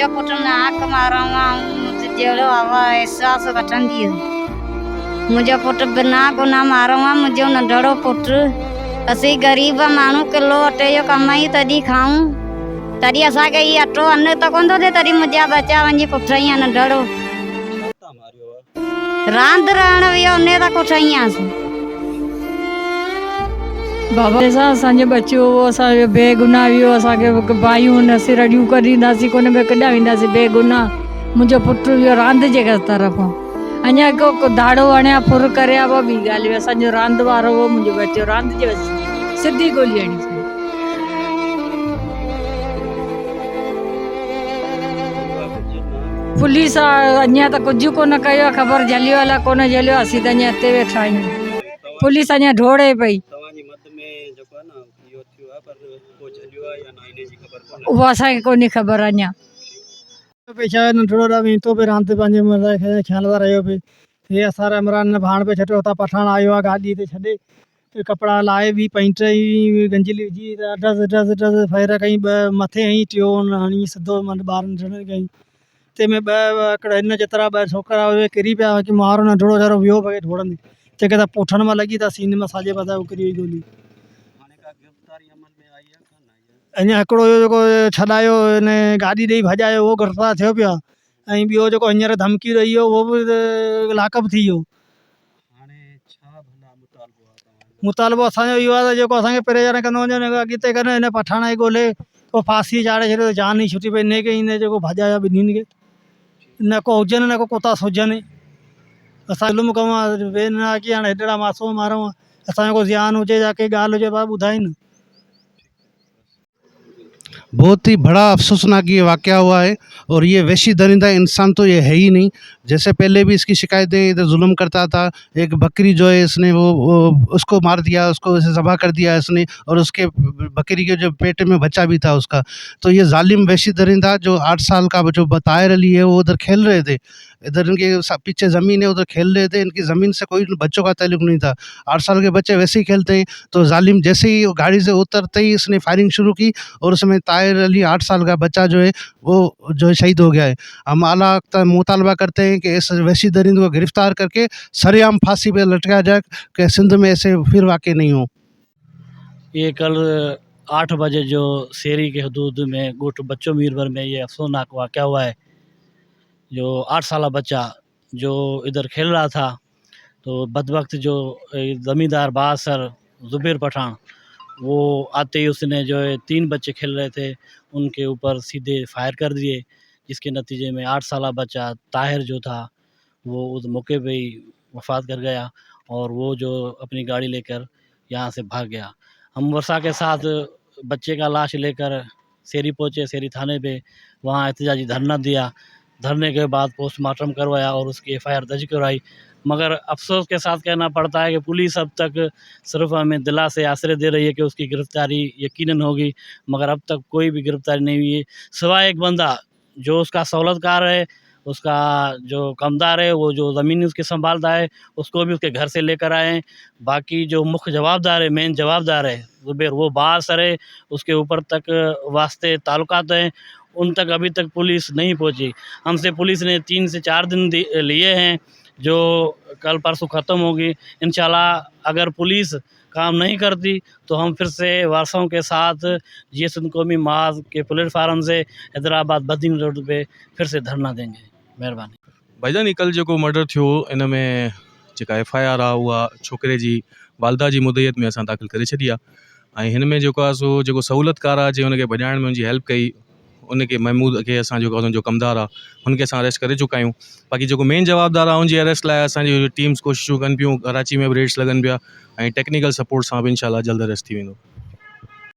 मुझे पुट नाक मारा जड़ो हवा एहसास वठंदी मुझे पुट बिना गुना मारो मुझे नंढड़ो पुट असी गरीब मानू किलो अटे जो कमाई तड़ी खाऊं तड़ी असांखे ई अटो अन्न त कोन थो थिए तड़ी मुंहिंजा बचा वञी पुठ ई नंढड़ो रांदि रहण वियो उन त पुठ ई आसीं बाबा सां असांजो बच्चो असांजो बेगुनाह वियो असांखे भाइयूं हुन सिरड़ियूं कढींदासीं कोन में कॾा वेंदासीं बेगुनाह मुंहिंजो पुटु वियो रांदि जे तरफ़ अञा को दाड़ो हणिया फुर करिया ॿी ॻाल्हि हुई असांजो रांदि वारो हो मुंहिंजो बच्चो रांदि जे सिधी गोली हणी पुलिस अञा त कुझु कोन कयो आहे ख़बर झलियो अलाए कोन झलियो असीं त अञा हिते वेठा आहियूं पुलिस अञा ढोड़े पई उहो असांखे कोन्हे ख़बर अञा पेशा नंढड़ो वेंदो पे रांदि पंहिंजे खेलंदा रहियो पे हे असां इमरान भाण पे छॾियो हुतां पठाण आयो आहे गाॾी ते छॾे कपिड़ा लाहे बि पैंट ई गंजली विझी डज़ डज़ डज़ फेर कई ॿ मथे हई टियों हणी सिधो मन ॿारनि कई तंहिंमें ॿ हिकिड़ा हिन जेतिरा ॿ छोकिरा हुए किरी पिया की मारो नंढड़ो वीचारो वियो पए ढोड़ंदी जेके त पुठनि मां लॻी त सीन में साॼे पासे किरी वई गोली अञा हिकिड़ो जेको छॾायो हिन गाॾी ॾेई भॼायो उहो गिरफ़्तार थियो पियो आहे ऐं ॿियो जेको हींअर धमकी ॾेई वियो उहो बि लाकअप थी वियो मुतालबो असांजो इहो आहे त जेको असांखे परेशान कंदो वञे अॻिते करे हिन पठाण जी ॻोल्हे पोइ फांसी चाढ़े छॾियो जान ई छुटी पई हिन खे हिन जेको भॼायो ॿिन्हिनि खे न को हुजनि न को कुतास हुजनि असां ज़ुल्म कयूं आहे वे न की हाणे हेॾड़ा मासूम मारूं असांजो को ज़्यान हुजे या कंहिं ॻाल्हि हुजे भाउ ॿुधाइनि बहुत ही बड़ा अफसोसनाक ये वाक़या हुआ है और ये वैशी दरिंदा इंसान तो ये है ही नहीं। जैसे पहले भी इसकी शिकायतें इधर जुल्म करता था, एक बकरी जो है इसने वो उसको मार दिया, उसको इसे ज़बह कर दिया इसने और उसके बकरी के जो पेट में बच्चा भी था उसका। तो ये जालिम वैशी दरिंदा जो 8 साल का जो ताहिर अली है वो उधर खेल रहे थे, इधर इनके पीछे ज़मीन है उधर खेल रहे थे, इनकी ज़मीन से कोई बच्चों का ताल्लुक़ नहीं था। 8 साल के बच्चे वैसे ही खेलते हैं। तो जालिम जैसे ही गाड़ी से उतरते ही इसने फायरिंग शुरू की और उसमें ताहिर अली 8 साल का बच्चा जो है वो जो है शहीद हो गया है। हम आला तक मुतालबा करते हैं कि इस वैशी दरिंद को गिरफ़्तार करके सरेआम फांसी पे लटकाया जाए कि सिंध में ऐसे फिर वाक़े नहीं हो। ये कल 8 बजे जो शेरी के हदूद में गुट बच्चों मीरवर में ये अफसोसनाक वाक़या हुआ है। जो 8 साल बच्चा जो इधर खेल रहा था तो बदबख्त जो ज़मींदार बासर ज़ुबैर पठान वो आते ही उसने जो है 3 बच्चे खेल रहे थे उनके ऊपर सीधे फायर कर दिए, जिसके नतीजे में 8 साल बच्चा ताहिर जो था वो उस मौके पे ही वफ़ात कर गया और वो जो अपनी गाड़ी लेकर यहाँ से भाग गया। हम वर्षा के साथ बच्चे का लाश लेकर शेरी पहुँचे, शेरी थाने पे, वहाँ एहतजाजी धरना दिया। धरने के बाद पोस्टमार्टम करवाया और उसकी FIR दर्ज करवाई। मगर अफसोस के साथ कहना पड़ता है कि पुलिस अब तक सिर्फ हमें दिला से आश्रय दे रही है कि उसकी गिरफ़्तारी यकीनन होगी, मगर अब तक कोई भी गिरफ़्तारी नहीं हुई है, सिवाय एक बंदा जो उसका सहूलतकार है, उसका जो कमदार है, वो जो ज़मीन उसकी संभालता है, उसको भी उसके घर से लेकर आए हैं। बाकी जो मुख्य जवाबदार है, मेन जवाबदार है ज़ुबैर, वो बाहर सर है, उसके ऊपर तक वास्ते ताल्लुकात हैं, उन तक अभी तक पुलिस नहीं पहुंची। हमसे पुलिस ने 3 से 4 दिन लिए हैं जो कल परसों ख़त्म होगी। इंशाल्लाह अगर पुलिस काम नहीं करती तो हम फिर से वारसाओं के साथ GS कौमी माज के प्लेटफार्म से हैदराबाद बदीन रोड पे फिर से धरना देंगे। महिरबानी। भाईजान कल जो मर्डर थियो इन में जेका FIR आहे उहा छोकिरे जी वालदा जी मुदयत में असां दाख़िल करे छॾी आहे ऐं हिन में जेको आहे सो जेको सहूलतकार आहे जे हुनखे भॼाइण में मुंहिंजी हेल्प कई उनखे महमूद खे असां जेको हुनजो कमदार आहे हुनखे असां अरेस्ट करे चुका आहियूं। बाक़ी जेको मेन जवाबदार आहे उनजी अरेस्ट लाइ असांजी टीम्स कोशिशूं कनि पियूं, कराची में बि रेड्स लॻनि पिया ऐं टेक्निकल सपोर्ट सां बि इंशाल्लाह जल्द अरेस्ट थी वेंदो।